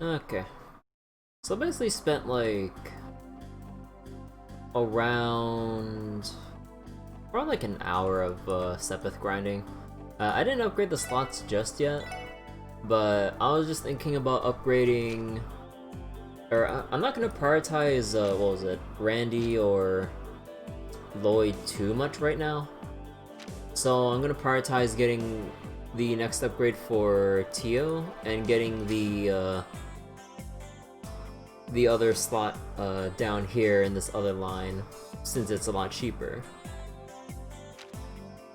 Okay. So basically spent like around like an hour of Sepith grinding. I didn't upgrade the slots just yet, but I was just thinking about upgrading, or I'm not gonna prioritize what was it, Randy or Lloyd too much right now. So I'm gonna prioritize getting the next upgrade for Tio and getting the other slot down here in this other line, since it's a lot cheaper.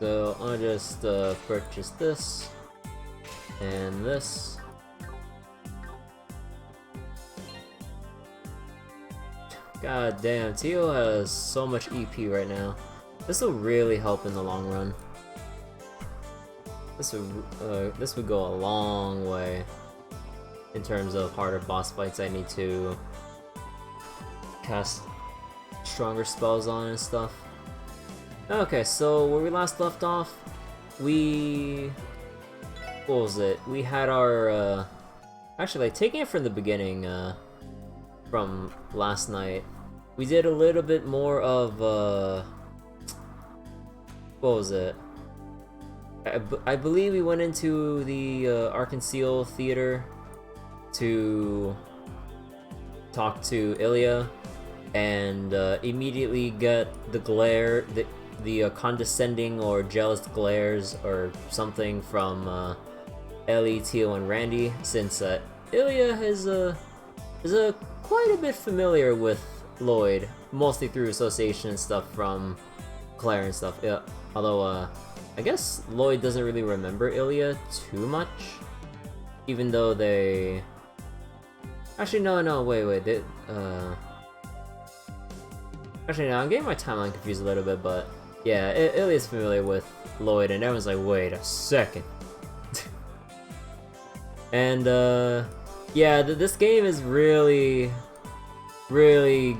So I'll just purchase this and this. God damn, Tio has so much EP right now. This will really help in the long run. This would go a long way in terms of harder boss fights I need to cast stronger spells on and stuff. Okay, so where we last left off, what was it? We had our, actually, like, taking it from the beginning, from last night, we did a little bit more of, what was it? I believe we went into the Ciel theater to talk to Ilya and immediately get the glare, the condescending or jealous glares or something from Elie, Ciel, and Randy, since Ilya is quite a bit familiar with Lloyd, mostly through association and stuff from Claire and stuff. Yeah, although I guess Lloyd doesn't really remember Ilya too much, even though they... Actually, no, wait, they, Actually, no, I'm getting my timeline confused a little bit, but yeah, Ilya's familiar with Lloyd, and everyone's like, wait a second. And, yeah, this game is really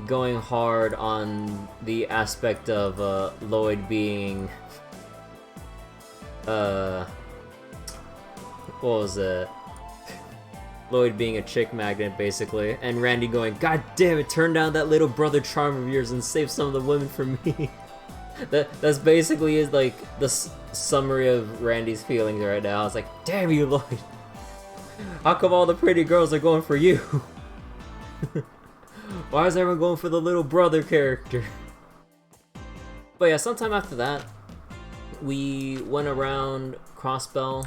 going hard on the aspect of, Lloyd being, what was it? Lloyd being a chick magnet, basically, and Randy going, God damn it, turn down that little brother charm of yours and save some of the women for me. That's basically is like the summary of Randy's feelings right now. It's like, damn you, Lloyd. How come all the pretty girls are going for you? Why is everyone going for the little brother character? But yeah, sometime after that, we went around Crossbell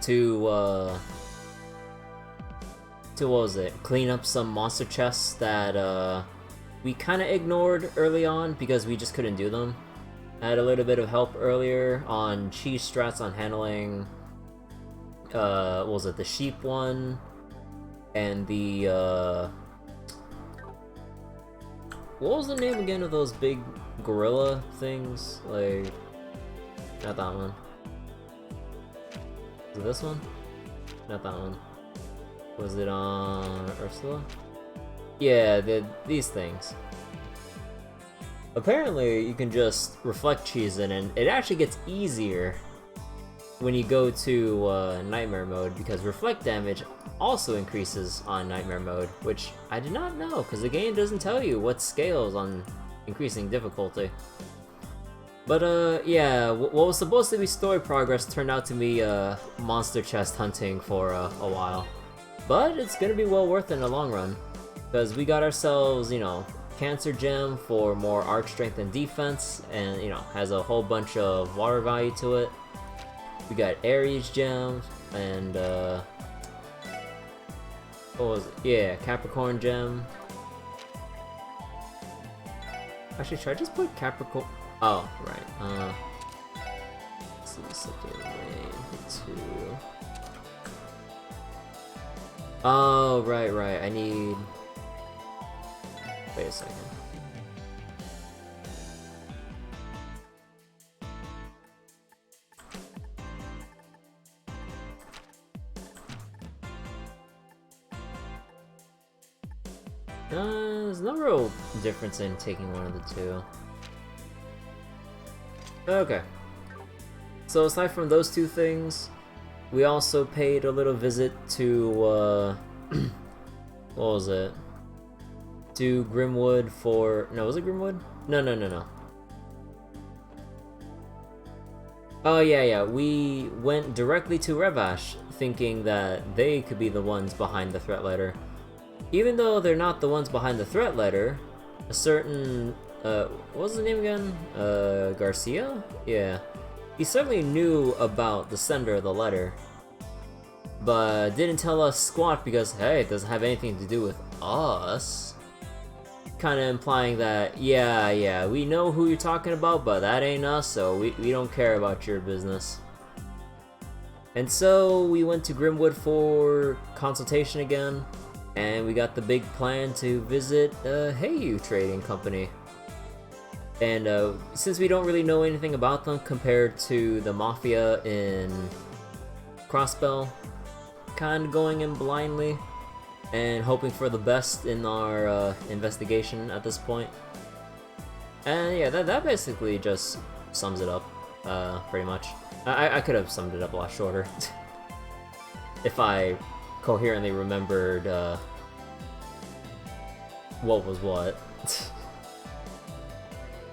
to what was it? Clean up some monster chests that we kind of ignored early on because we just couldn't do them. I had a little bit of help earlier on cheese strats on handling, what was it, the sheep one, and the, what was the name again of those big gorilla things? Like, not that one. Is it this one? Not that one. Was it on Ursula? Yeah, these things. Apparently, you can just reflect cheese in, and it actually gets easier when you go to Nightmare mode, because reflect damage also increases on Nightmare mode, which I did not know, because the game doesn't tell you what scales on increasing difficulty. But yeah, what was supposed to be story progress turned out to be monster chest hunting for a while. But it's gonna be well worth it in the long run, because we got ourselves, you know, Cancer Gem for more arc strength and defense, and, you know, has a whole bunch of water value to it. We got Aries Gem, and, what was it? Yeah, Capricorn Gem. Actually, should I just put Capricorn? Oh, right, let's see, something to... Oh, right, I need... Wait a second. There's no real difference in taking one of the two. Okay. So aside from those two things, we also paid a little visit to, what was it? To Grimwood for... No, was it Grimwood? No. Oh, yeah, we went directly to Revache, thinking that they could be the ones behind the threat letter. Even though they're not the ones behind the threat letter, a certain, what was his name again? Garcia? Yeah. He certainly knew about the sender of the letter, but didn't tell us squat because, hey, it doesn't have anything to do with us. Kinda implying that, yeah, we know who you're talking about, but that ain't us, so we don't care about your business. And so we went to Grimwood for consultation again, and we got the big plan to visit Heiyue Trading Company. And since we don't really know anything about them compared to the Mafia in Crossbell, kind of going in blindly and hoping for the best in our investigation at this point. And yeah, that basically just sums it up, pretty much. I could have summed it up a lot shorter if I coherently remembered what was what.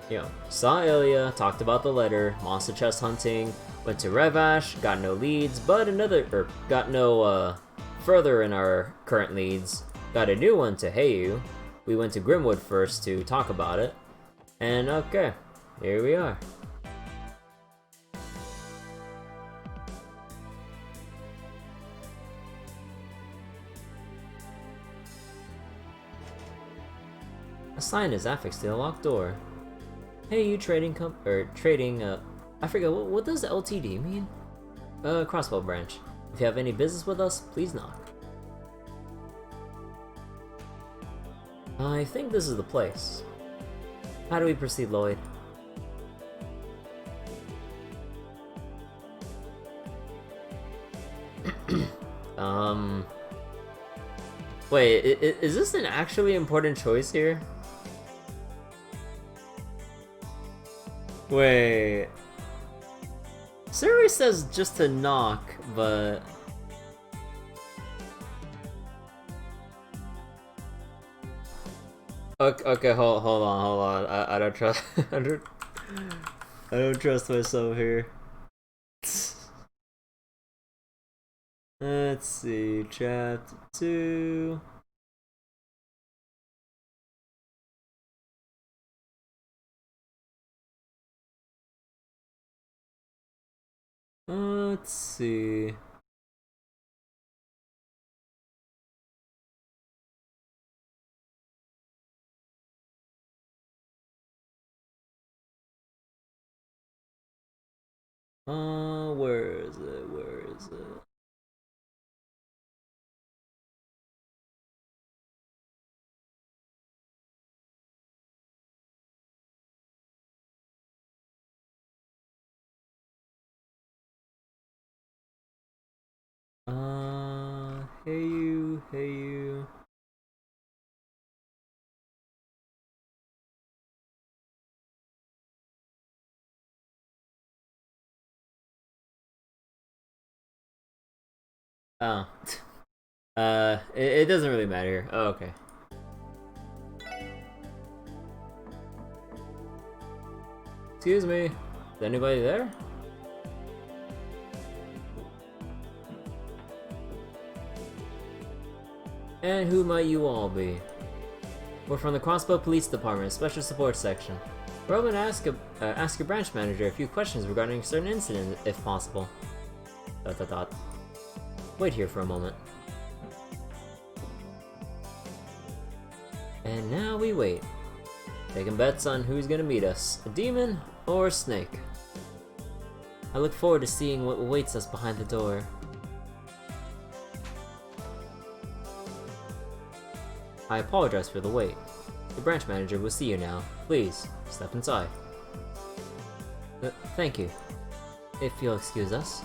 You know, saw Ilya, talked about the letter, monster chest hunting, went to Revache, got no leads, but got no further in our current leads, got a new one to Heiyue. We went to Grimwood first to talk about it, and okay, here we are. A sign is affixed to the locked door. Heiyue Trading I forget, what does LTD mean? Crossbow branch. If you have any business with us, please knock. I think this is the place. How do we proceed, Lloyd? Wait, is this an actually important choice here? Wait. Survey says just to knock, but... Okay, hold on. I don't trust... I don't trust myself here. Let's see, chapter 2... Let's see... where is it? Heiyue. Oh. It doesn't really matter here. Oh, okay. Excuse me. Is anybody there? And who might you all be? We're from the Crossbow Police Department, Special Support Section. We're hoping to ask your branch manager a few questions regarding a certain incident, if possible. ... Wait here for a moment. And now we wait. Taking bets on who's gonna meet us, a demon or a snake. I look forward to seeing what awaits us behind the door. I apologize for the wait. The branch manager will see you now. Please, step inside. Thank you. If you'll excuse us.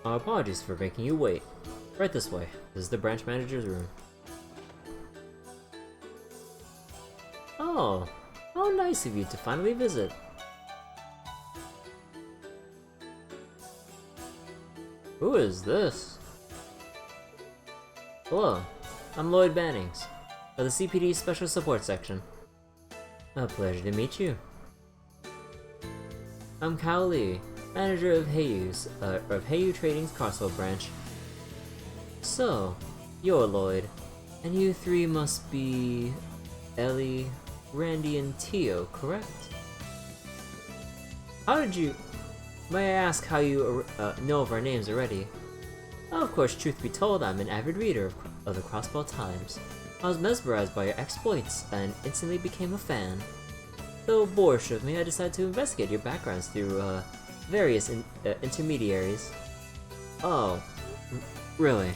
My apologies for making you wait. Right this way. This is the branch manager's room. Oh, how nice of you to finally visit. Who is this? Hello, I'm Lloyd Bannings, of the CPD Special Support Section. A pleasure to meet you. I'm Elie, manager of Heiyue Trading's Crossbow branch. So, you're Lloyd, and you three must be Elie, Randy, and Tio, correct? How did you... May I ask how you know of our names already? Of course, truth be told, I'm an avid reader of the Crossbow Times. I was mesmerized by your exploits and instantly became a fan. Though bored of me, I decided to investigate your backgrounds through various intermediaries. Oh, really?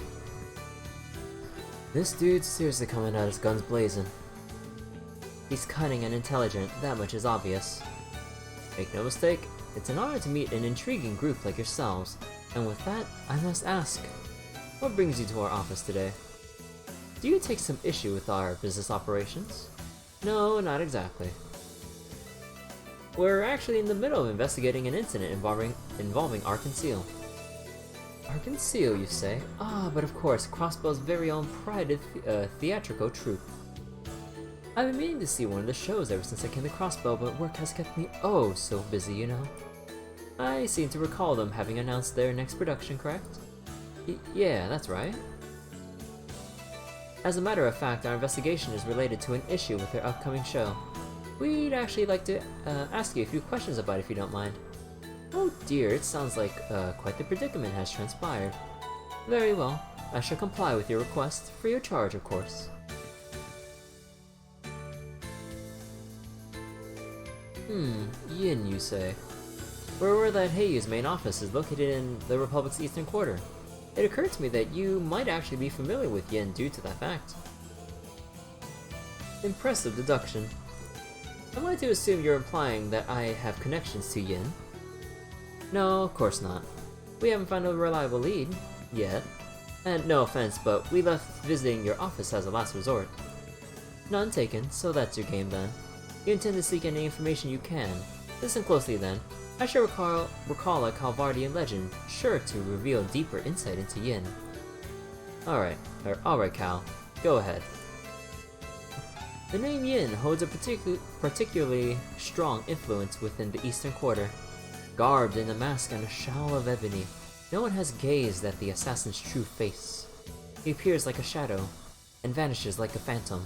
This dude's seriously coming at us guns blazing. He's cunning and intelligent, that much is obvious. Make no mistake, it's an honor to meet an intriguing group like yourselves, and with that, I must ask, what brings you to our office today? Do you take some issue with our business operations? No, not exactly. We're actually in the middle of investigating an incident involving Ciel. Ciel, you say? Ah, but of course, Crossbow's very own prided theatrical troupe. I've been meaning to see one of the shows ever since I came to Crossbow, but work has kept me oh so busy, you know. I seem to recall them having announced their next production, correct? Yeah, that's right. As a matter of fact, our investigation is related to an issue with their upcoming show. We'd actually like to ask you a few questions about it if you don't mind. Oh dear, it sounds like quite the predicament has transpired. Very well, I shall comply with your request, free of charge, of course. Yin, you say? We're aware that Heiyue's main office is located in the Republic's eastern quarter. It occurred to me that you might actually be familiar with Yin due to that fact. Impressive deduction. Am I to assume you're implying that I have connections to Yin? No, of course not. We haven't found a reliable lead, yet. And no offense, but we left visiting your office as a last resort. None taken, so that's your game then. You intend to seek any information you can. Listen closely then. I shall recall a Calvardian legend, sure to reveal deeper insight into Yin. Alright, Cal. Go ahead. The name Yin holds a particularly strong influence within the Eastern Quarter. Garbed in a mask and a shawl of ebony, no one has gazed at the assassin's true face. He appears like a shadow, and vanishes like a phantom.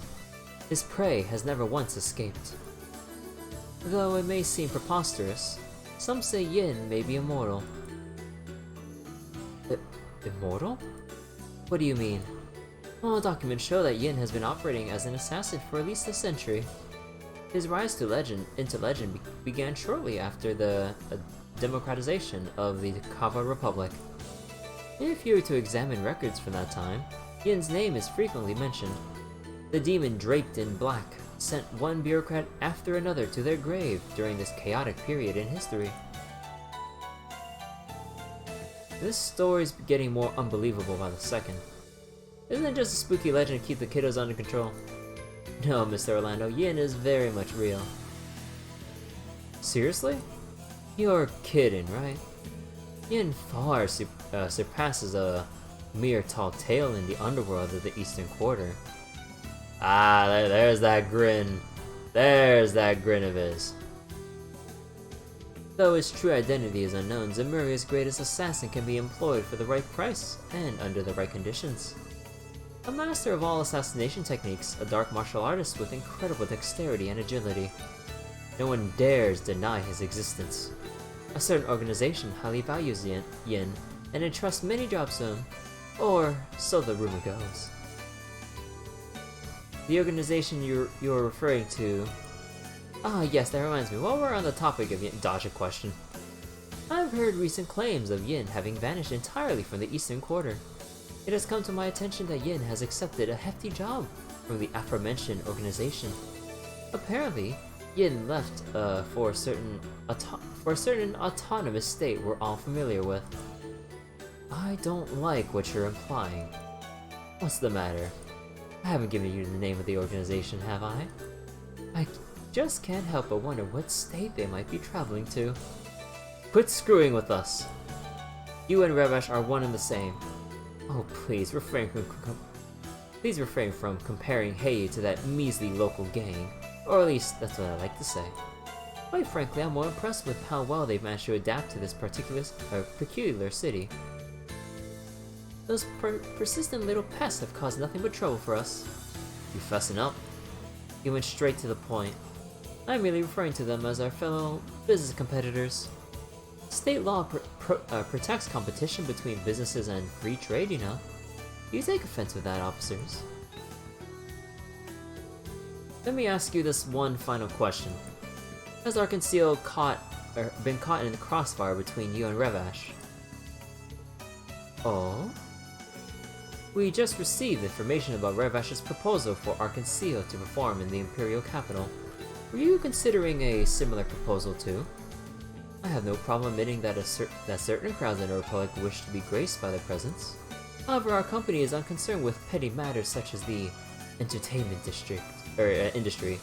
His prey has never once escaped. Though it may seem preposterous, some say Yin may be immortal. Immortal? What do you mean? Well, documents show that Yin has been operating as an assassin for at least a century. His rise to into legend began shortly after the democratization of the Kava Republic. If you were to examine records from that time, Yin's name is frequently mentioned. The demon draped in black sent one bureaucrat after another to their grave during this chaotic period in history. This story's getting more unbelievable by the second. Isn't it just a spooky legend to keep the kiddos under control? No, Mr. Orlando, Yin is very much real. Seriously? You're kidding, right? Yin far surpasses a mere tall tale in the underworld of the Eastern Quarter. Ah, there's that grin. There's that grin of his. Though his true identity is unknown, Zemuria's greatest assassin can be employed for the right price and under the right conditions. A master of all assassination techniques, a dark martial artist with incredible dexterity and agility. No one dares deny his existence. A certain organization highly values Yin and entrusts many jobs to him, or so the rumor goes. The organization you're referring to... Ah, yes, that reminds me. While we're on the topic of Yin, dodge a question. I've heard recent claims of Yin having vanished entirely from the Eastern Quarter. It has come to my attention that Yin has accepted a hefty job from the aforementioned organization. Apparently, Yin left for a certain autonomous state we're all familiar with. I don't like what you're implying. What's the matter? I haven't given you the name of the organization, have I? I just can't help but wonder what state they might be traveling to. Quit screwing with us! You and Revache are one and the same. Oh, please refrain from comparing Heiyue to that measly local gang. Or at least, that's what I like to say. Quite frankly, I'm more impressed with how well they've managed to adapt to this peculiar city. Those persistent little pests have caused nothing but trouble for us. You fussing up? He went straight to the point. I'm merely referring to them as our fellow business competitors. State law protects competition between businesses and free trade, you know. You take offense with that, officers. Let me ask you this one final question. Has Ciel been caught in the crossfire between you and Revache? Oh? We just received information about Revache's proposal for Ciel to perform in the Imperial capital. Were you considering a similar proposal too? I have no problem admitting that certain crowds in the Republic wish to be graced by their presence. However, our company is unconcerned with petty matters such as the entertainment industry.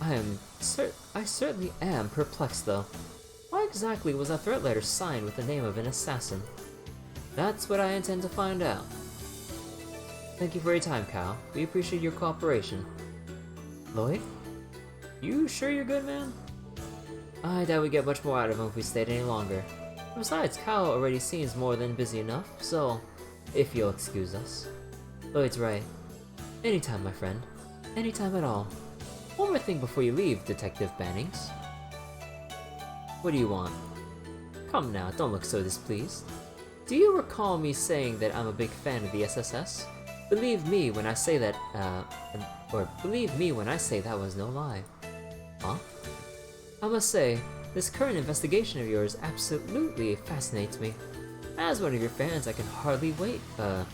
I certainly am perplexed though. Why exactly was that threat letter signed with the name of an assassin? That's what I intend to find out. Thank you for your time, Cal. We appreciate your cooperation. Lloyd? You sure you're good, man? I doubt we get much more out of him if we stayed any longer. Besides, Cal already seems more than busy enough, so if you'll excuse us. Lloyd's right. Anytime, my friend. Anytime at all. One more thing before you leave, Detective Bannings. What do you want? Come now, don't look so displeased. Do you recall me saying that I'm a big fan of the SSS? Believe me when I say that, believe me when I say that was no lie. Huh? I must say, this current investigation of yours absolutely fascinates me. As one of your fans, I can hardly wait, to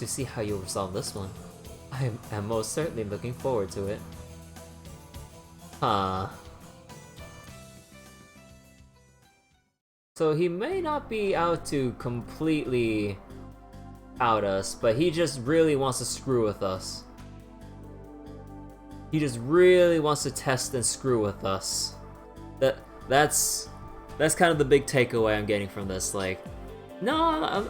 see how you'll resolve this one. I am most certainly looking forward to it. Huh. So he may not be out to completely out us, but he just really wants to screw with us. He just really wants to test and screw with us. That's kind of the big takeaway I'm getting from this. Like, no,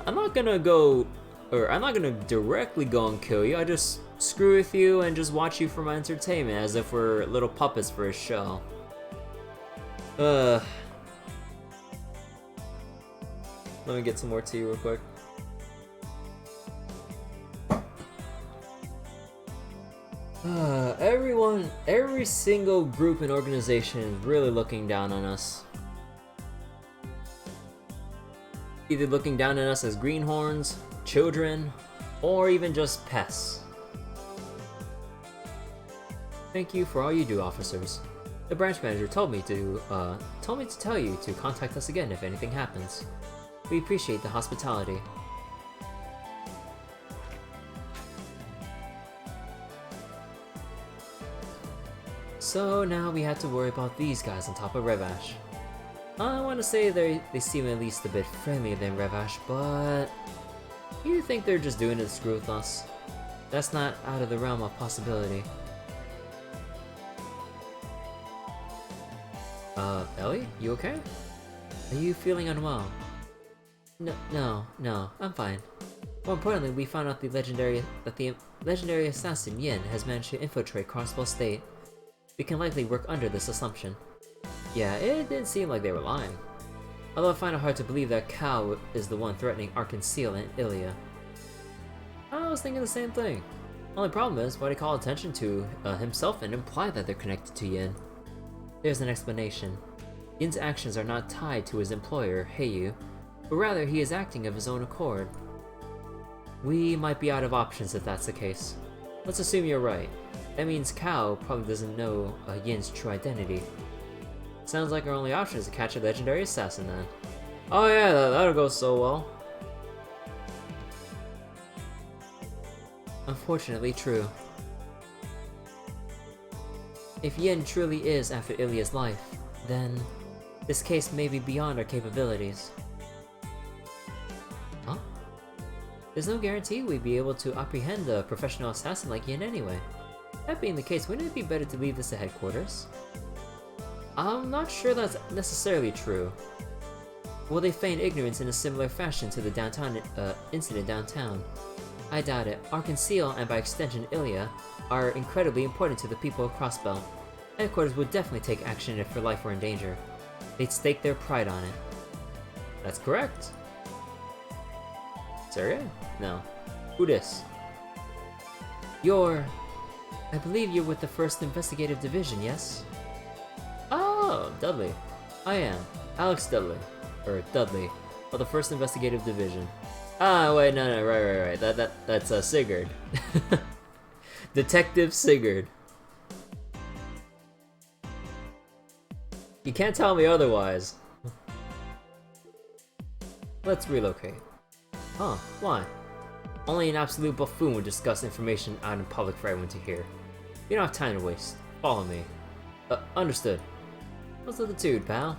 I'm not gonna go, or I'm not gonna directly go and kill you. I just screw with you and just watch you for my entertainment, as if we're little puppets for a show. Let me get some more tea real quick. Every single group and organization is really looking down on us. Either looking down on us as greenhorns, children, or even just pests. Thank you for all you do, officers. The branch manager told me to tell you to contact us again if anything happens. We appreciate the hospitality. So now we have to worry about these guys on top of Revache. I want to say they seem at least a bit friendlier than Revache, but you think they're just doing it to screw with us? That's not out of the realm of possibility. Elie, you okay? Are you feeling unwell? No, I'm fine. More importantly, we found out that the legendary assassin Yin has managed to infiltrate Crossbow State. We can likely work under this assumption. Yeah, it didn't seem like they were lying. Although I find it hard to believe that Cal is the one threatening Ciel and Ilya. I was thinking the same thing. Only problem is, why do he call attention to himself and imply that they're connected to Yin? There's an explanation. Yin's actions are not tied to his employer, Heiyue, but rather he is acting of his own accord. We might be out of options if that's the case. Let's assume you're right. That means Cal probably doesn't know Yin's true identity. Sounds like our only option is to catch a legendary assassin then. Oh yeah, that'll go so well. Unfortunately true. If Yin truly is after Ilya's life, then this case may be beyond our capabilities. There's no guarantee we'd be able to apprehend a professional assassin like Yin anyway. That being the case, wouldn't it be better to leave this at headquarters? I'm not sure that's necessarily true. Will they feign ignorance in a similar fashion to the downtown incident downtown? I doubt it. Ciel, and by extension Ilya, are incredibly important to the people of Crossbelt. Headquarters would definitely take action if their life were in danger. They'd stake their pride on it. That's correct. Sergey? No. Who dis? I believe you're with the 1st Investigative Division, yes? Oh, Dudley. I am. Alex Dudley. Or Dudley. Of the 1st Investigative Division. Ah, wait, no, right. That's Sigurd. Detective Sigurd. You can't tell me otherwise. Let's relocate. Huh, why? Only an absolute buffoon would discuss information out in public for everyone to hear. We don't have time to waste. Follow me. Understood. What's the attitude, pal?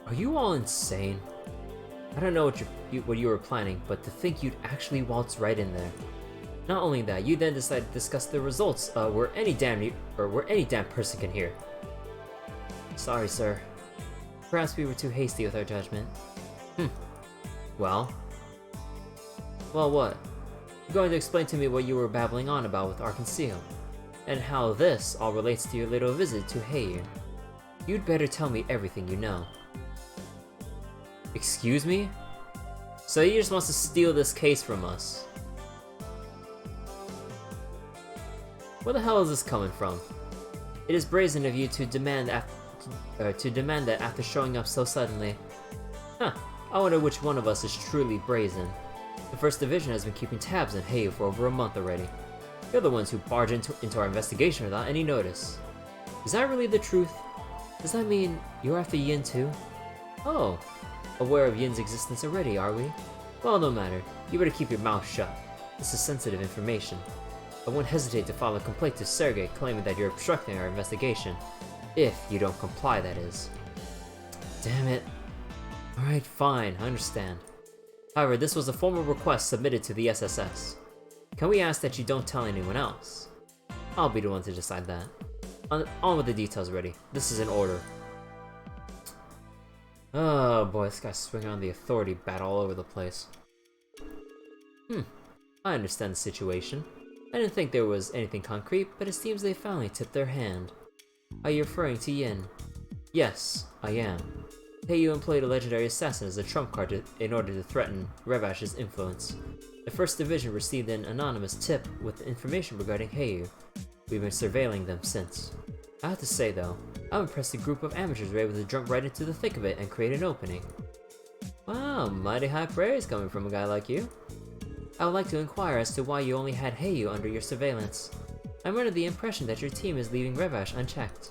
Are you all insane? I don't know what you were planning, but to think you'd actually waltz right in there. Not only that, you then decided to discuss the results where any damn person can hear. Sorry, sir. Perhaps we were too hasty with our judgment. Well? Well, what? You're going to explain to me what you were babbling on about with Ciel, and how this all relates to your little visit to Heiyue. You'd better tell me everything you know. Excuse me? So he just wants to steal this case from us. Where the hell is this coming from? It is brazen of you to demand that after showing up so suddenly. Huh, I wonder which one of us is truly brazen. The 1st Division has been keeping tabs on Heiyue for over a month already. You're the ones who barge into our investigation without any notice. Is that really the truth? Does that mean you're after Yin too? Oh, aware of Yin's existence already, are we? Well, no matter. You better keep your mouth shut. This is sensitive information. I won't hesitate to file a complaint to Sergey claiming that you're obstructing our investigation. If you don't comply, that is. Damn it. Alright, fine, I understand. However, this was a formal request submitted to the SSS. Can we ask that you don't tell anyone else? I'll be the one to decide that. On with the details already. This is an order. Oh boy, this guy's swinging on the authority bat all over the place. I understand the situation. I didn't think there was anything concrete, but it seems they finally tipped their hand. Are you referring to Yin? Yes, I am. Heiyue employed a legendary assassin as a trump card in order to threaten Revache's influence. The 1st Division received an anonymous tip with information regarding Heiyue. We've been surveilling them since. I have to say though, I'm impressed a group of amateurs were able to jump right into the thick of it and create an opening. Wow, mighty high praise coming from a guy like you. I would like to inquire as to why you only had Heiyue under your surveillance. I'm under the impression that your team is leaving Revache unchecked.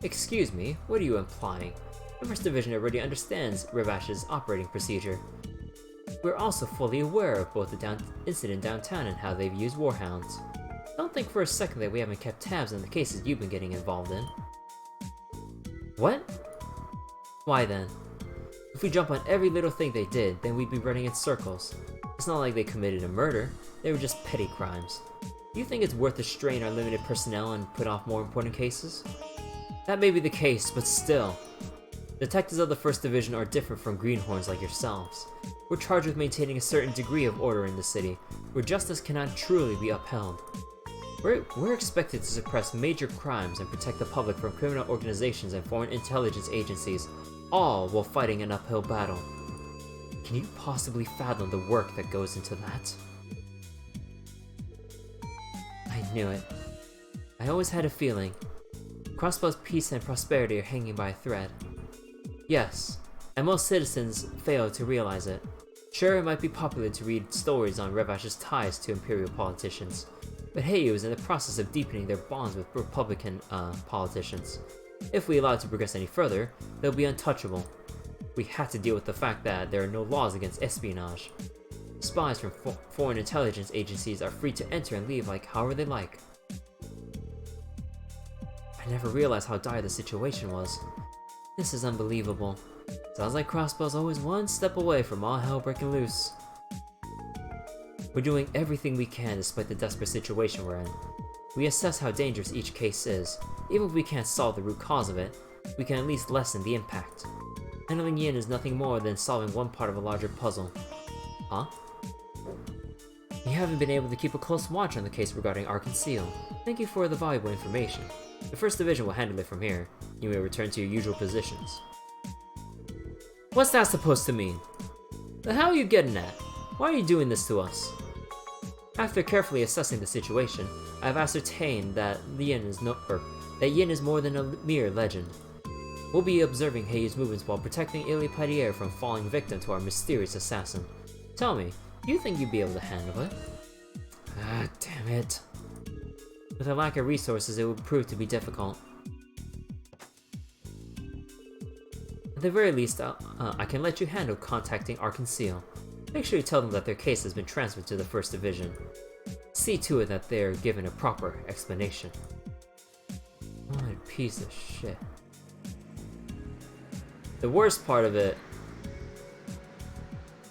Excuse me, what are you implying? The 1st Division already understands Revache's operating procedure. We're also fully aware of both the incident downtown and how they've used warhounds. Don't think for a second that we haven't kept tabs on the cases you've been getting involved in. What? Why then? If we jump on every little thing they did, then we'd be running in circles. It's not like they committed a murder, they were just petty crimes. Do you think it's worth to strain our limited personnel and put off more important cases? That may be the case, but still. Detectives of the 1st Division are different from greenhorns like yourselves. We're charged with maintaining a certain degree of order in the city, where justice cannot truly be upheld. We're expected to suppress major crimes and protect the public from criminal organizations and foreign intelligence agencies, all while fighting an uphill battle. Can you possibly fathom the work that goes into that? I knew it. I always had a feeling. Crossbow's peace and prosperity are hanging by a thread. Yes, and most citizens fail to realize it. Sure, it might be popular to read stories on Revache's ties to imperial politicians, but Heiyue is in the process of deepening their bonds with Republican politicians. If we allow it to progress any further, they'll be untouchable. We have to deal with the fact that there are no laws against espionage. Spies from foreign intelligence agencies are free to enter and leave like however they like. I never realized how dire the situation was. This is unbelievable. Sounds like Crossbow's always one step away from all hell breaking loose. We're doing everything we can despite the desperate situation we're in. We assess how dangerous each case is. Even if we can't solve the root cause of it, we can at least lessen the impact. Handling Yin is nothing more than solving one part of a larger puzzle. Huh? You haven't been able to keep a close watch on the case regarding Ark and Ciel. Thank you for the valuable information. The 1st Division will handle it from here. You may return to your usual positions. What's that supposed to mean? The hell are you getting at? Why are you doing this to us? After carefully assessing the situation, I have ascertained that Yin is more than a mere legend. We'll be observing Heiyue's movements while protecting Elie from falling victim to our mysterious assassin. Tell me, do you think you'd be able to handle it? Ah, damn it. With a lack of resources, it would prove to be difficult. At the very least, I can let you handle contacting Ark and Ciel. Make sure you tell them that their case has been transferred to the 1st Division. See to it that they're given a proper explanation. What a piece of shit. The worst part of it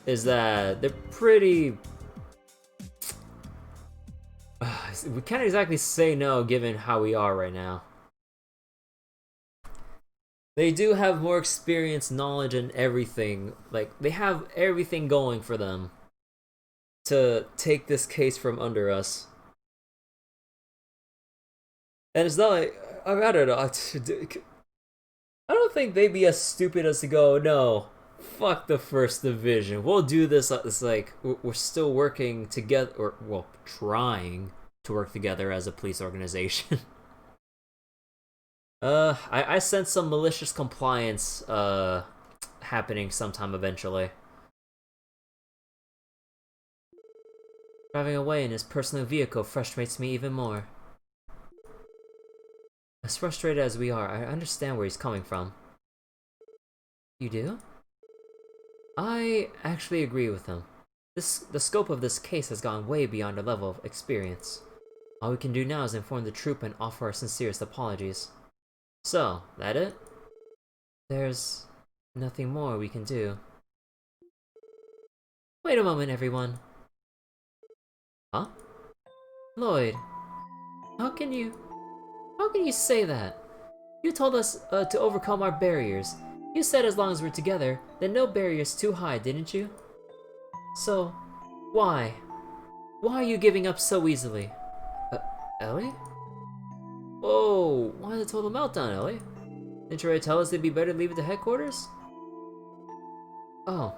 is that they're pretty... we can't exactly say no given how we are right now. They do have more experience, knowledge, and everything. Like, they have everything going for them to take this case from under us. And it's not like, I don't know. I don't think they'd be as stupid as to go, no, fuck the 1st Division. We'll do this. It's like, we're still working together, or, well, trying to work together as a police organization. I sense some malicious compliance, happening sometime eventually. Driving away in his personal vehicle frustrates me even more. As frustrated as we are, I understand where he's coming from. You do? I actually agree with him. The scope of this case has gone way beyond our level of experience. All we can do now is inform the troop and offer our sincerest apologies. So, that it? There's nothing more we can do. Wait a moment, everyone. Huh? Lloyd, how can you say that? You told us to overcome our barriers. You said as long as we're together, then no barrier's too high, didn't you? So, why? Why are you giving up so easily? Elie? Whoa, why the total meltdown, Elie? Didn't you already tell us it'd be better to leave it to headquarters? Oh,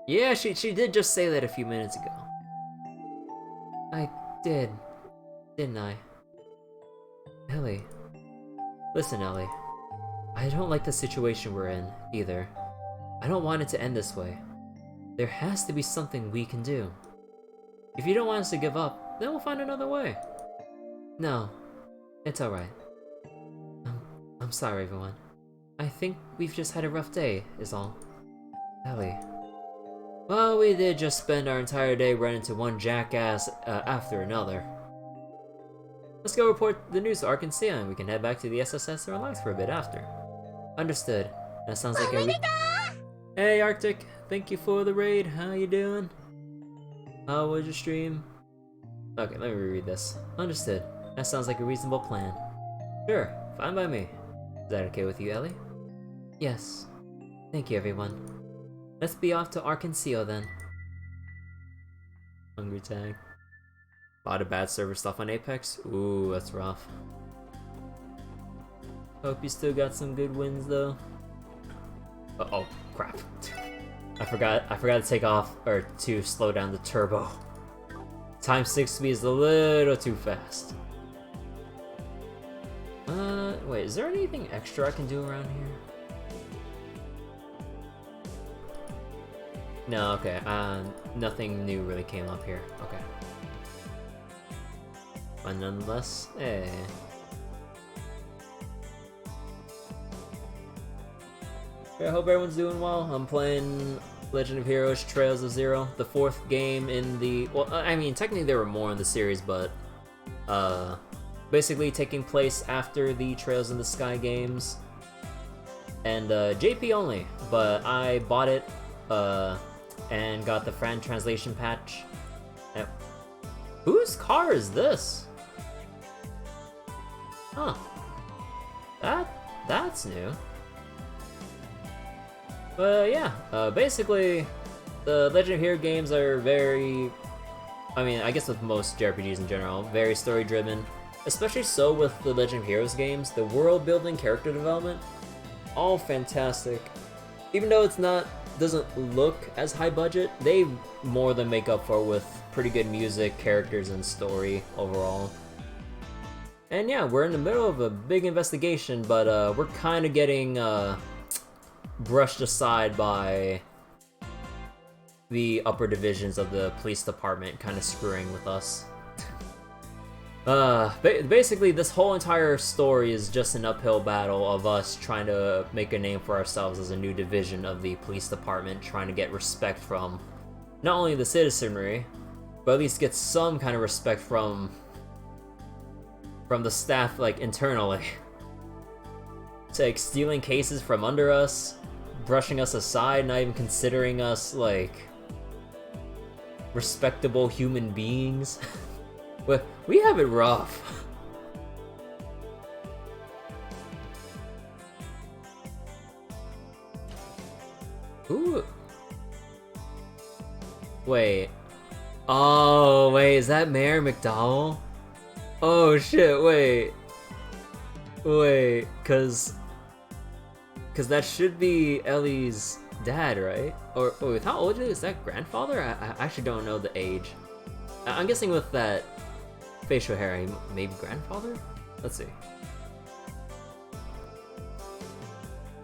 yeah, she did just say that a few minutes ago. I did, didn't I? Elie. Listen, Elie. I don't like the situation we're in, either. I don't want it to end this way. There has to be something we can do. If you don't want us to give up, then we'll find another way. No, it's alright. I'm sorry, everyone. I think we've just had a rough day, is all. Elie. Well, we did just spend our entire day running into one jackass after another. Let's go report the news to Ark and Ciel, and we can head back to the SSS and relax for a bit after. Understood. That sounds like a Hey Arctic, thank you for the raid. How you doing? How was your stream? Okay, let me reread this. Understood. That sounds like a reasonable plan. Sure, fine by me. Is that okay with you, Elie? Yes. Thank you, everyone. Let's be off to Ark and Ciel then. Hungry tag. A lot of bad server stuff on Apex. Ooh, that's rough. Hope you still got some good wins though. Oh crap! I forgot to take off or to slow down the turbo. Times 6 speed is a little too fast. Wait, is there anything extra I can do around here? No, okay. Nothing new really came up here. Okay. But nonetheless, eh. I hope everyone's doing well. I'm playing Legend of Heroes Trails of Zero, the 4th game in the... Well, I mean, technically there were more in the series, but... basically taking place after the Trails in the Sky games. And, JP only, but I bought it, and got the Fran translation patch. Whose car is this? Huh. That's new. But yeah, basically, the Legend of Heroes games are very... I mean, I guess with most JRPGs in general, very story-driven. Especially so with the Legend of Heroes games, the world-building, character development, all fantastic. Even though doesn't look as high budget, they more than make up for with pretty good music, characters, and story overall. And yeah, we're in the middle of a big investigation, but we're kind of getting brushed aside by the upper divisions of the police department kind of screwing with us. Basically, this whole entire story is just an uphill battle of us trying to make a name for ourselves as a new division of the police department, trying to get respect from not only the citizenry, but at least get some kind of respect from the staff, like, internally. Like, stealing cases from under us, brushing us aside, not even considering us, like, respectable human beings. But we have it rough. Ooh. Wait. Oh, wait, is that Mayor McDowell? Oh shit, wait. Wait, cause that should be Ellie's dad, right? Or wait, how old is that grandfather? I actually don't know the age. I'm guessing with that facial hair, maybe grandfather? Let's see.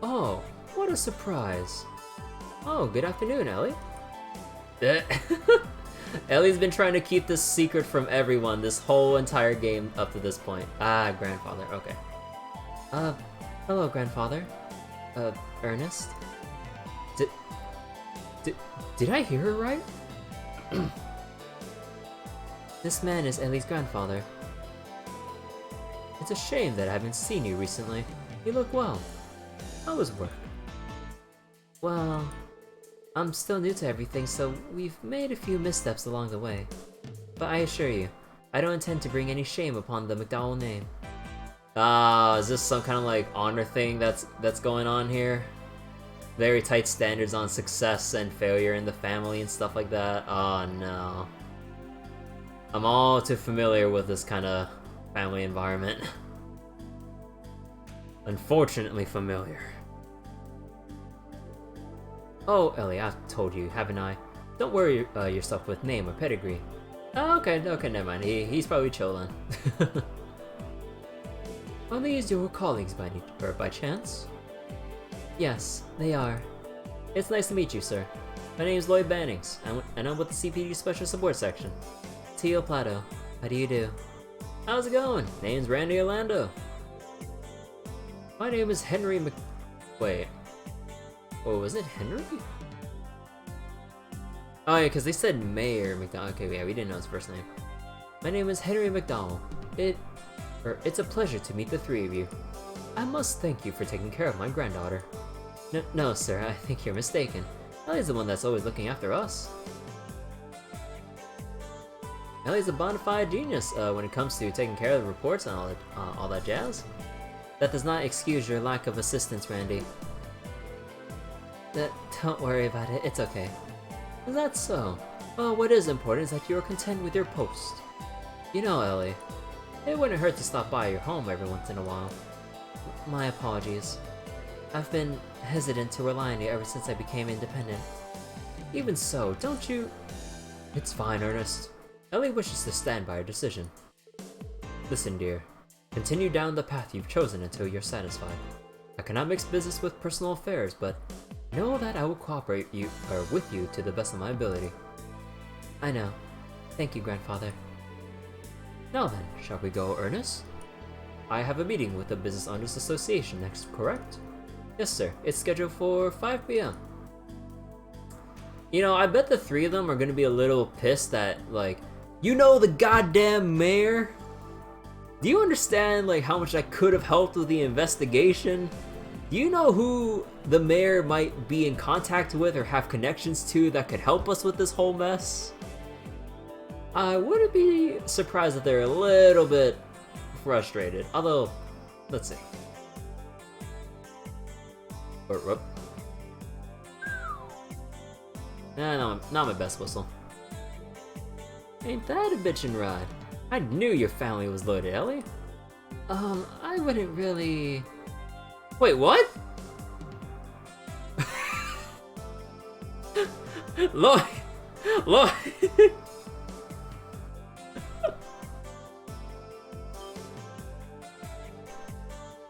Oh, what a surprise. Oh, good afternoon, Ellie. Ellie's been trying to keep this secret from everyone this whole entire game up to this point. Ah, grandfather, okay. Hello, grandfather. Ernest? Did I hear her right? This man is Ellie's grandfather. It's a shame that I haven't seen you recently. You look well. How was work? Well, I'm still new to everything, so we've made a few missteps along the way. But I assure you, I don't intend to bring any shame upon the McDowell name. Ah, is this some kind of like honor thing that's going on here? Very tight standards on success and failure in the family and stuff like that. Oh no. I'm all too familiar with this kind of family environment. Unfortunately familiar. Oh, Ellie, I've told you, haven't I? Don't worry yourself with name or pedigree. Oh, okay, never mind. He's probably chill then. Are these your colleagues by chance? Yes, they are. It's nice to meet you, sir. My name is Lloyd Bannings, and I'm with the CPD Special Support Section. Ciel Plato, how do you do? How's it going? Name's Randy Orlando. My name is Henry Wait. Oh, was it Henry? Oh yeah, because they said Mayor McDowell. Okay, yeah, we didn't know his first name. My name is Henry McDowell. It's a pleasure to meet the three of you. I must thank you for taking care of my granddaughter. No, sir, I think you're mistaken. Ellie's the one that's always looking after us. Ellie's a bona fide genius when it comes to taking care of the reports and all that jazz. That does not excuse your lack of assistance, Randy. Don't worry about it, it's okay. That's so. Well, what is important is that you are content with your post. You know, Ellie, it wouldn't hurt to stop by your home every once in a while. My apologies. I've been hesitant to rely on you ever since I became independent. Even so, don't you... It's fine, Ernest. Ellie wishes to stand by her decision. Listen, dear. Continue down the path you've chosen until you're satisfied. I cannot mix business with personal affairs, but know that I will cooperate with you to the best of my ability. I know. Thank you, grandfather. Now then, shall we go, Ernest? I have a meeting with the Business Owners Association next, correct? Yes, sir. It's scheduled for 5 p.m. You know, I bet the three of them are gonna be a little pissed that, like, you know the goddamn mayor? Do you understand, like, how much I could have helped with the investigation? Do you know who the mayor might be in contact with or have connections to that could help us with this whole mess? I wouldn't be surprised if they're a little bit frustrated. Although, let's see. Nah, not my best whistle. Ain't that a bitchin' ride? I knew your family was loaded, Elie. I wouldn't really... Wait, what? Lloyd! Lloyd!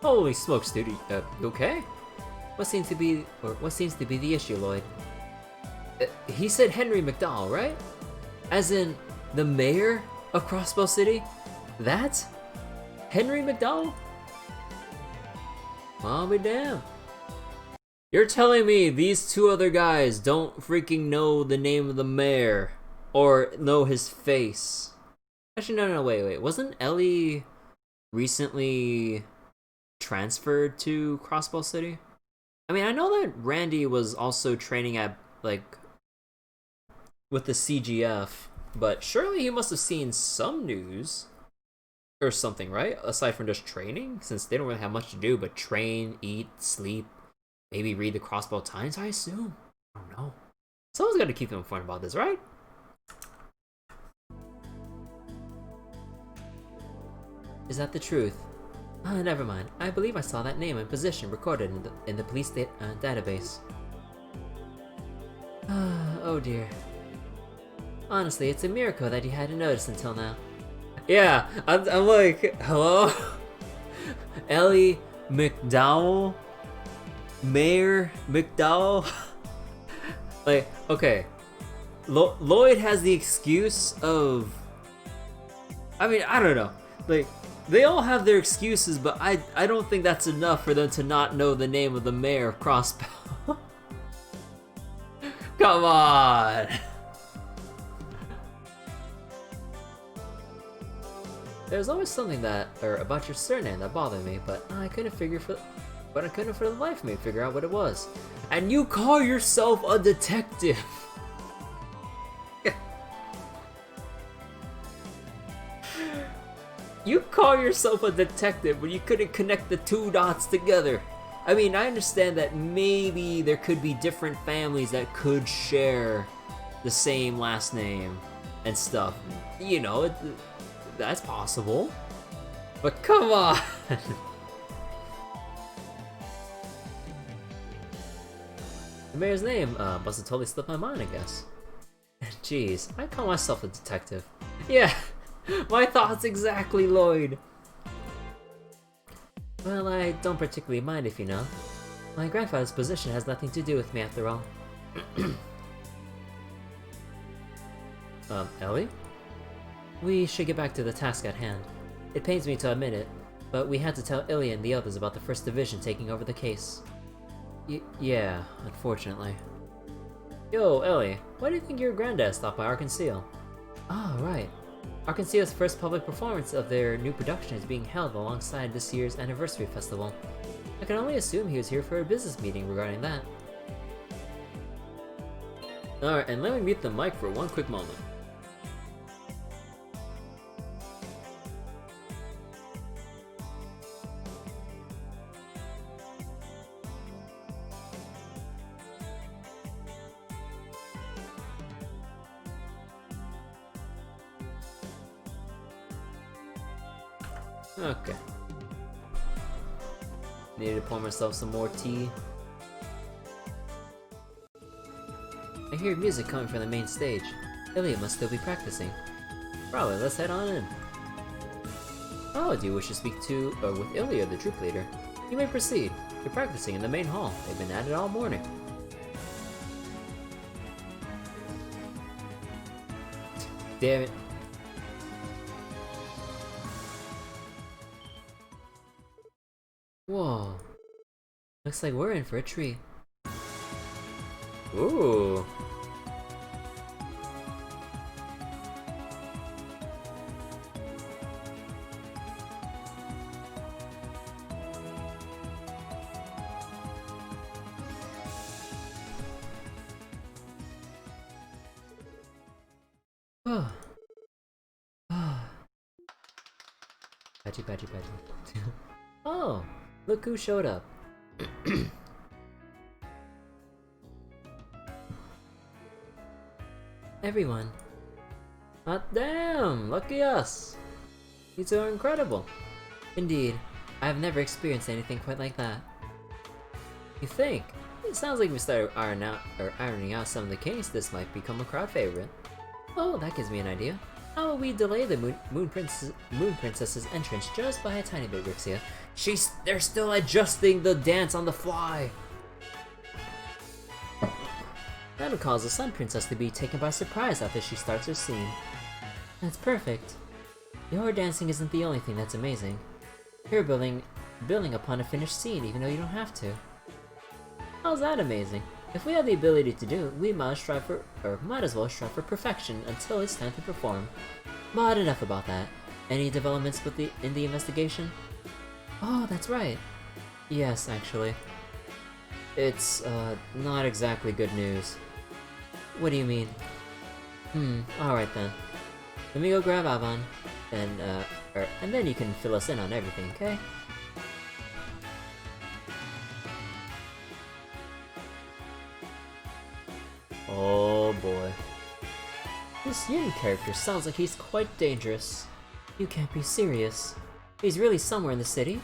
Holy smokes, dude. You okay? What seems to be the issue, Lloyd? He said Henry McDowell, right? As in, the mayor of Crossbow City? That? Henry McDowell? I'll be damned. You're telling me these two other guys don't freaking know the name of the mayor or know his face? Actually, no, wait. Wasn't Elie recently transferred to Crossbow City? I mean, I know that Randy was also training at, like, with the CGF, but surely he must have seen some news or something, right? Aside from just training, since they don't really have much to do but train, eat, sleep, maybe read the Crossbow Times, I assume. I don't know. Someone's got to keep them informed about this, right? Is that the truth? Never mind. I believe I saw that name and position recorded in the police database. Oh dear. Honestly, it's a miracle that you hadn't noticed until now. Yeah, I'm like, hello? Elie McDowell? Mayor McDowell? Like, okay. Lloyd has the excuse of... I mean, I don't know. Like, they all have their excuses, but I don't think that's enough for them to not know the name of the mayor of Crossbow. Come on! There's always something about your surname that bothered me, but I couldn't for the life of me figure out what it was. And you call yourself a detective! You call yourself a detective, but you couldn't connect the two dots together. I mean, I understand that maybe there could be different families that could share the same last name and stuff. You know, that's possible. But come on! The mayor's name must have totally slipped my mind, I guess. Jeez, I call myself a detective. Yeah, my thoughts exactly, Lloyd. Well, I don't particularly mind if you know. My grandfather's position has nothing to do with me after all. Elie? We should get back to the task at hand. It pains me to admit it, but we had to tell Ilya and the others about the First Division taking over the case. Yeah, unfortunately. Yo, Elie, why do you think your granddad stopped by Ciel? Oh, right. Ciel's first public performance of their new production is being held alongside this year's anniversary festival. I can only assume he was here for a business meeting regarding that. Alright, and let me mute the mic for one quick moment. Okay. Needed to pour myself some more tea. I hear music coming from the main stage. Ilya must still be practicing. Probably, let's head on in. Oh, do you wish to speak with Ilya, the troop leader? You may proceed. You're practicing in the main hall. They've been at it all morning. Damn it. Whoa. Looks like we're in for a treat. Ooh. Oh. Badgy. Oh, look who showed up. Everyone. Hot damn! Lucky us! You two are incredible. Indeed, I have never experienced anything quite like that. You think? It sounds like we started ironing out some of the kinks. This might become a crowd favorite. Oh, that gives me an idea. How about we delay the Moon Princess's entrance just by a tiny bit, Rixia? They're still adjusting the dance on the fly! That'll cause the Sun Princess to be taken by surprise after she starts her scene. That's perfect. Your dancing isn't the only thing that's amazing. You're building upon a finished scene even though you don't have to. How's that amazing? If we have the ability to do it, we might as well strive for perfection until it's time to perform. But enough about that. Any developments in the investigation? Oh, that's right. Yes, actually. It's, not exactly good news. What do you mean? Alright then. Let me go grab Avon, and then you can fill us in on everything, okay? Oh boy. This Yin character sounds like he's quite dangerous. You can't be serious. He's really somewhere in the city?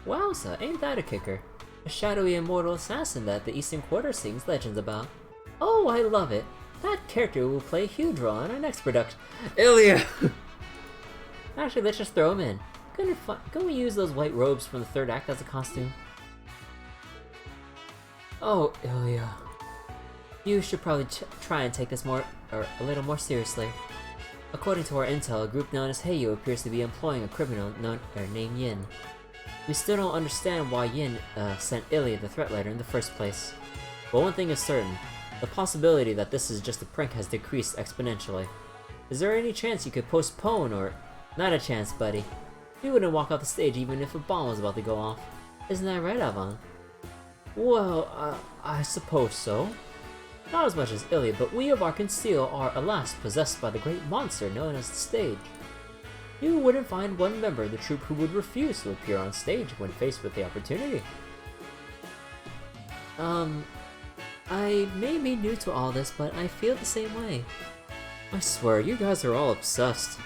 Wowza, ain't that a kicker? A shadowy immortal assassin that the Eastern Quarter sings legends about. Oh, I love it. That character will play a huge role in our next production. Ilya! Actually, let's just throw him in. Can we use those white robes from the third act as a costume? Oh, Ilya. You should probably try and take this a little more seriously. According to our intel, a group known as Heiyue appears to be employing a criminal named Yin. We still don't understand why Yin sent Elie the threat letter in the first place. But one thing is certain, the possibility that this is just a prank has decreased exponentially. Is there any chance you could postpone or... Not a chance, buddy. You wouldn't walk off the stage even if a bomb was about to go off. Isn't that right, Avon? Well, I suppose so. Not as much as Ilya, but we of Ciel are, alas, possessed by the great monster known as the stage. You wouldn't find one member of the troupe who would refuse to appear on stage when faced with the opportunity. I may be new to all this, but I feel the same way. I swear, you guys are all obsessed.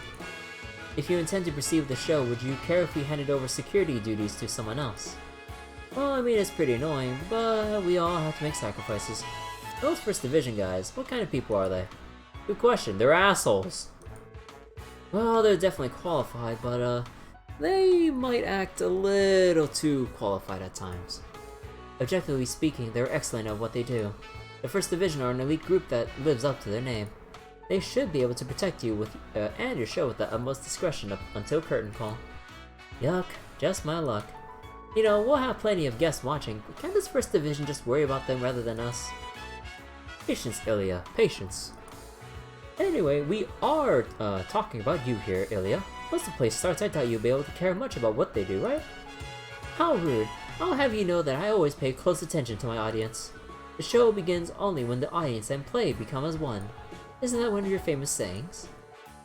If you intend to proceed with the show, would you care if we handed over security duties to someone else? Well, I mean, it's pretty annoying, but we all have to make sacrifices. Those First Division guys, what kind of people are they? Good question, they're assholes. Well, they're definitely qualified, but they might act a little too qualified at times. Objectively speaking, they're excellent at what they do. The First Division are an elite group that lives up to their name. They should be able to protect you and your show with the utmost discretion up until curtain call. Yuck, just my luck. You know, we'll have plenty of guests watching, but can't this First Division just worry about them rather than us? Patience, Ilya, patience. Anyway, we are talking about you here, Ilya. Once the play starts, I doubt you'll be able to care much about what they do, right? How rude. I'll have you know that I always pay close attention to my audience. The show begins only when the audience and play become as one. Isn't that one of your famous sayings?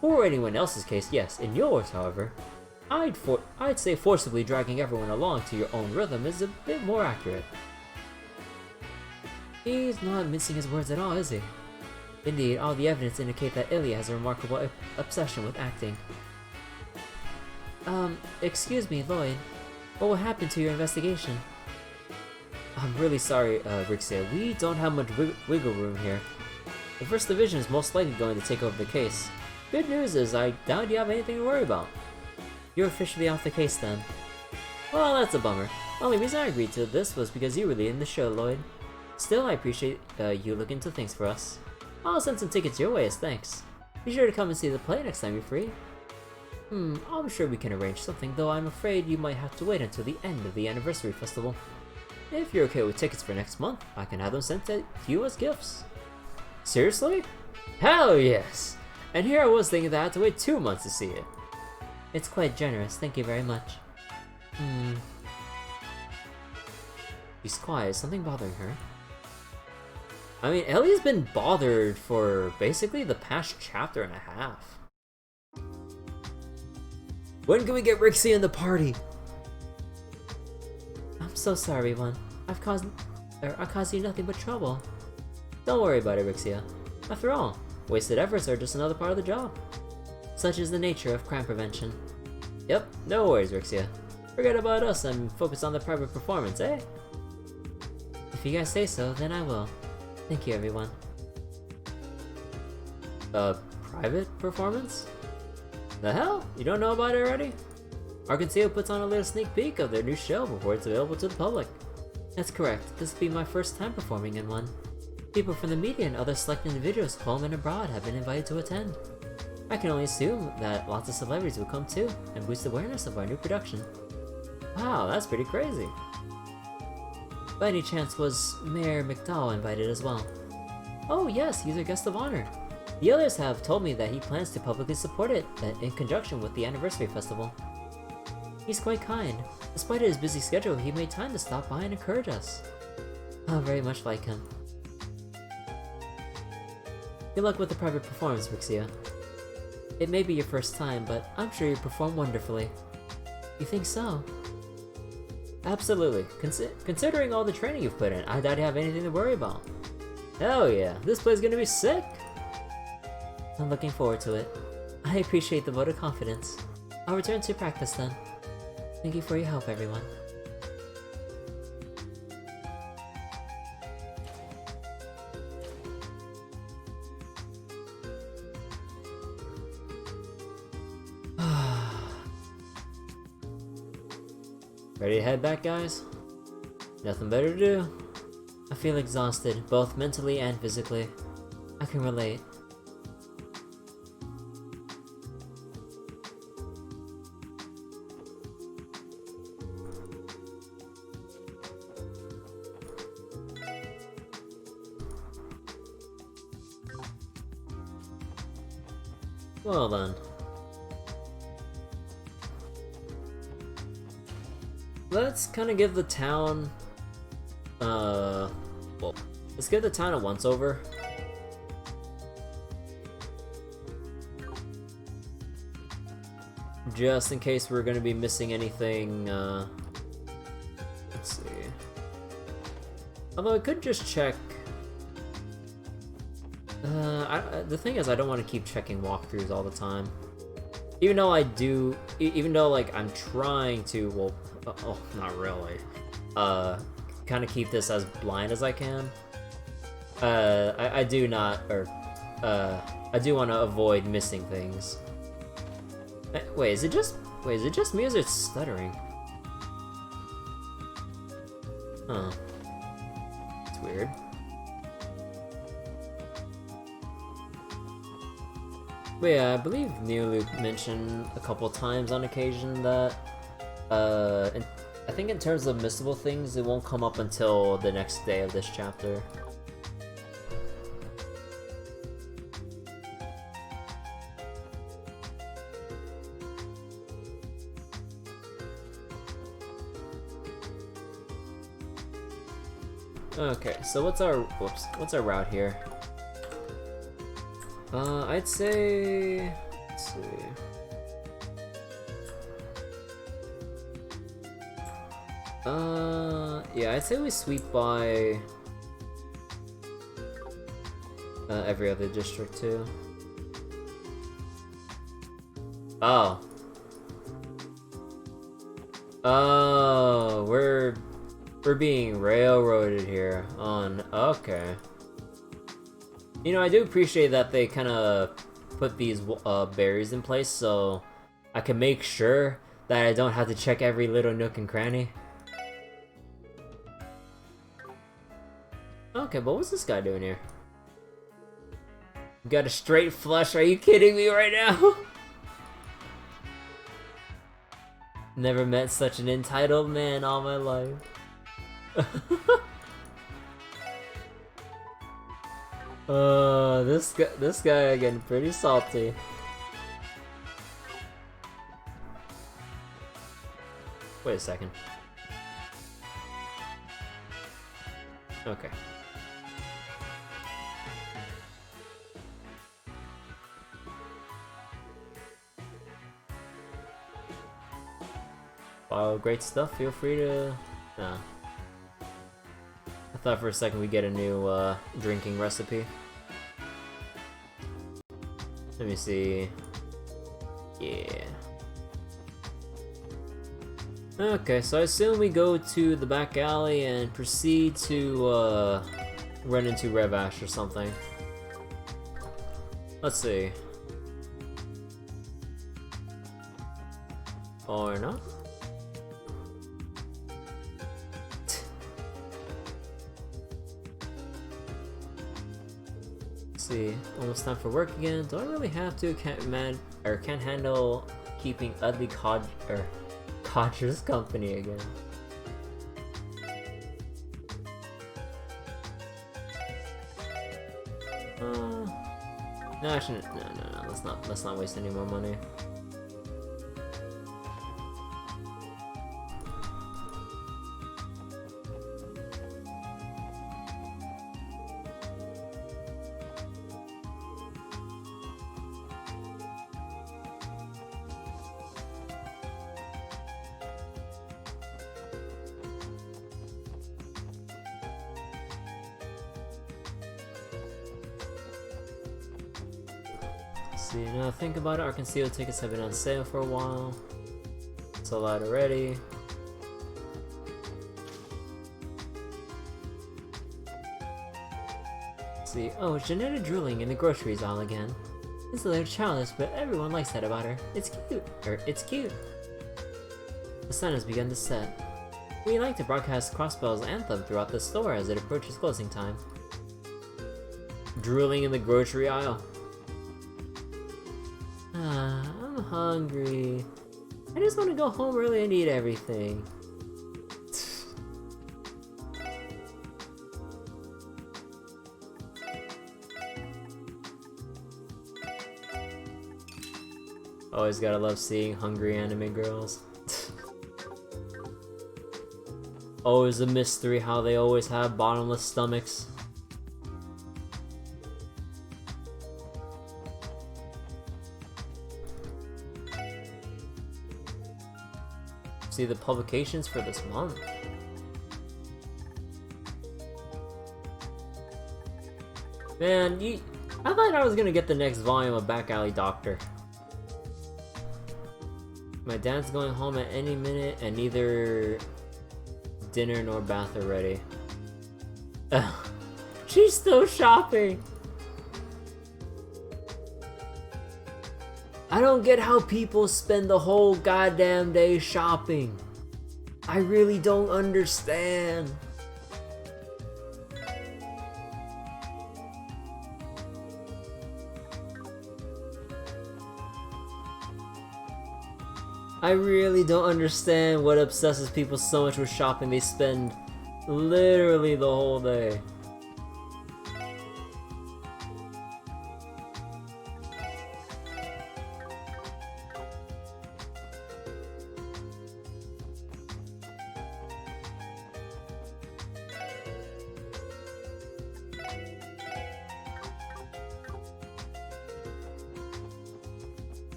For anyone else's case, yes. In yours, however, I'd say forcibly dragging everyone along to your own rhythm is a bit more accurate. He's not mincing his words at all, is he? Indeed, all the evidence indicate that Ilya has a remarkable obsession with acting. Excuse me, Lloyd. What will happen to your investigation? I'm really sorry, Rixia. We don't have much wiggle room here. The First Division is most likely going to take over the case. Good news is, I doubt you have anything to worry about. You're officially off the case then. Well, that's a bummer. The only reason I agreed to this was because you were leading the show, Lloyd. Still, I appreciate you looking into things for us. I'll send some tickets your way as thanks. Be sure to come and see the play next time you're free. I'm sure we can arrange something, though I'm afraid you might have to wait until the end of the anniversary festival. If you're okay with tickets for next month, I can have them sent to you as gifts. Seriously? Hell yes! And here I was thinking that I had to wait 2 months to see it. It's quite generous, thank you very much. She's quiet, is something bothering her? I mean, Ellie's been bothered for basically the past chapter and a half. When can we get Rixie in the party? I'm so sorry, everyone. I caused you nothing but trouble. Don't worry about it, Rixia. After all, wasted efforts are just another part of the job. Such is the nature of crime prevention. Yep, no worries, Rixia. Forget about us and focus on the private performance, eh? If you guys say so, then I will. Thank you, everyone. Private performance? The hell? You don't know about it already? Ciel puts on a little sneak peek of their new show before it's available to the public. That's correct. This will be my first time performing in one. People from the media and other select individuals home and abroad have been invited to attend. I can only assume that lots of celebrities will come too and boost awareness of our new production. Wow, that's pretty crazy. By any chance, was Mayor McDowell invited as well? Oh yes, he's a guest of honor. The others have told me that he plans to publicly support it in conjunction with the anniversary festival. He's quite kind. Despite his busy schedule, he made time to stop by and encourage us. Oh, very much like him. Good luck with the private performance, Rixia. It may be your first time, but I'm sure you perform wonderfully. You think so? Absolutely. Considering all the training you've put in, I doubt you have anything to worry about. Hell yeah, this play's gonna be sick! I'm looking forward to it. I appreciate the vote of confidence. I'll return to practice then. Thank you for your help, everyone. Ready to head back, guys? Nothing better to do. I feel exhausted, both mentally and physically. I can relate. Well then. Let's kind of give the town, well, let's give the town a once-over. Just in case we're gonna be missing anything, let's see. Although I could just check. The thing is, I don't want to keep checking walkthroughs all the time. Even though I do, even though like I'm trying to, well, oh, not really. Kind of keep this as blind as I can. I do not, or I do want to avoid missing things. Wait, is it just me or is it stuttering? Huh. It's weird. But yeah, I believe Neoluke mentioned a couple times on occasion that, I think in terms of missable things, it won't come up until the next day of this chapter. Okay, so what's our route here? I'd say, let's see. Yeah, I'd say we sweep by every other district too. Oh. Oh, we're being railroaded here on, okay. You know, I do appreciate that they kind of put these barriers in place so I can make sure that I don't have to check every little nook and cranny. Okay, but what's this guy doing here? Got a straight flush, are you kidding me right now? Never met such an entitled man all my life. This guy getting pretty salty. Wait a second. Okay. Wow, great stuff. Feel free to... Nah. I thought for a second we'd get a new drinking recipe. Let me see. Yeah. Okay, so I assume we go to the back alley and proceed to run into Revache or something. Let's see. Or not? See, almost time for work again. Do I really have to? Can't handle keeping ugly Codger's company again. No, actually, no. Let's not waste any more money. See, now think about it, our concealed tickets have been on sale for a while. Sold out already. See, oh, Janetta drooling in the groceries aisle again. It's a little childish, but everyone likes that about her. It's cute. It's cute. The sun has begun to set. We like to broadcast Crossbell's anthem throughout the store as it approaches closing time. Drooling in the grocery aisle. I'm hungry. I just want to go home early and eat everything. Always gotta love seeing hungry anime girls. Always a mystery how they always have bottomless stomachs. See the publications for this month. Man, I thought I was gonna get the next volume of Back Alley Doctor. My dad's going home at any minute and neither dinner nor bath are ready. She's still shopping! I don't get how people spend the whole goddamn day shopping. I really don't understand. I really don't understand what obsesses people so much with shopping. They spend literally the whole day.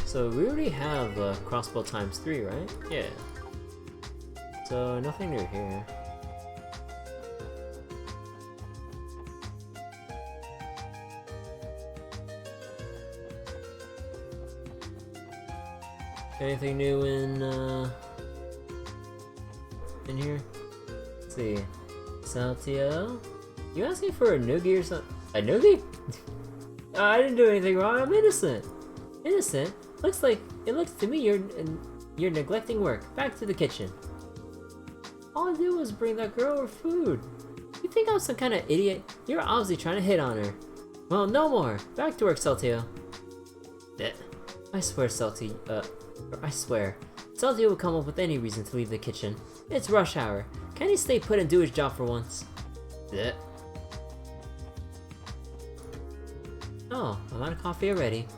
So we already have crossbow times 3, right? Yeah. So nothing new here. Anything new in here? Let's see. Ciel, you asking for a noogie or something? A noogie? I didn't do anything wrong. I'm innocent. Innocent? It looks to me you're neglecting work. Back to the kitchen. All I did was bring that girl her food. You think I'm some kind of idiot? You're obviously trying to hit on her. Well, no more. Back to work, Ciel. I swear, Ciel will come up with any reason to leave the kitchen. It's rush hour. Can't he stay put and do his job for once? Oh, I'm out of coffee already.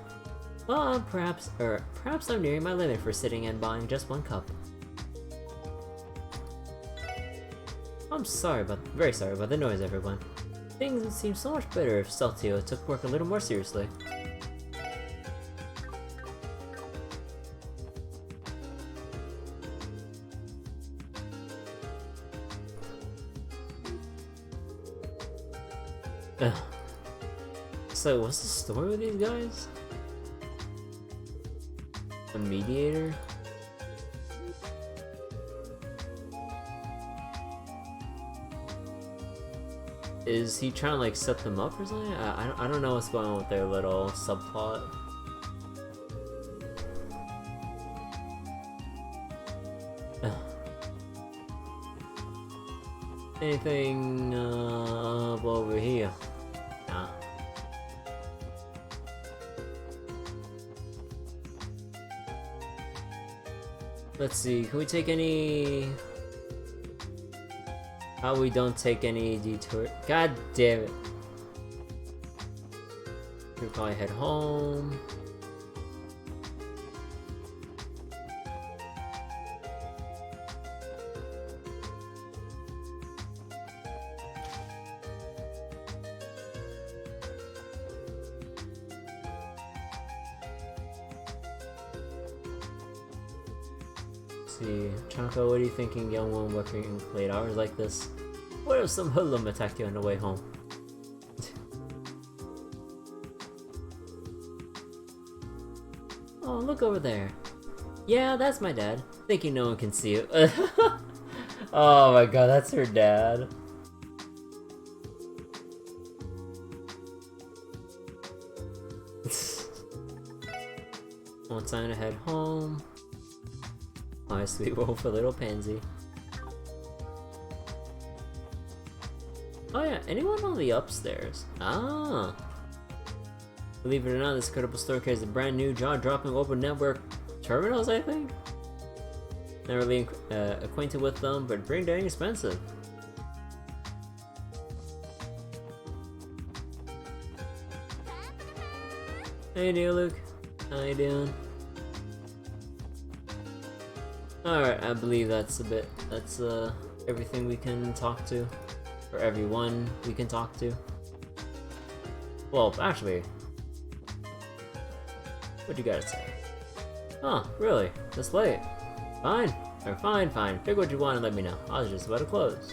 Well, perhaps I'm nearing my limit for sitting and buying just one cup. I'm very sorry about the noise, everyone. Things would seem so much better if Ciel took work a little more seriously. Ugh. So, what's the story with these guys? A mediator? Is he trying to like set them up or something? I don't know what's going on with their little subplot. Anything over here? Nah. Let's see, can we take any... How we don't take any detour? God damn it. We'll probably head home. See, Chanko, what are you thinking, young one, working late hours like this? What if some hoodlum attacked you on the way home? Oh, look over there. Yeah, that's my dad. Thinking no one can see it. Oh my god, that's her dad. One time to head home. My sweet wolf, a little pansy. Oh yeah, anyone on the upstairs? Ah. Believe it or not, this credible store carries a brand new jaw-dropping open network terminals, I think? Not really acquainted with them, but pretty dang expensive. Hey there, Luke. How you doing? Alright, I believe that's everything we can talk to. Or everyone we can talk to. Well, actually, what you gotta say? Huh, really? This late? Fine. Or fine. Figure what you want and let me know. I was just about to close.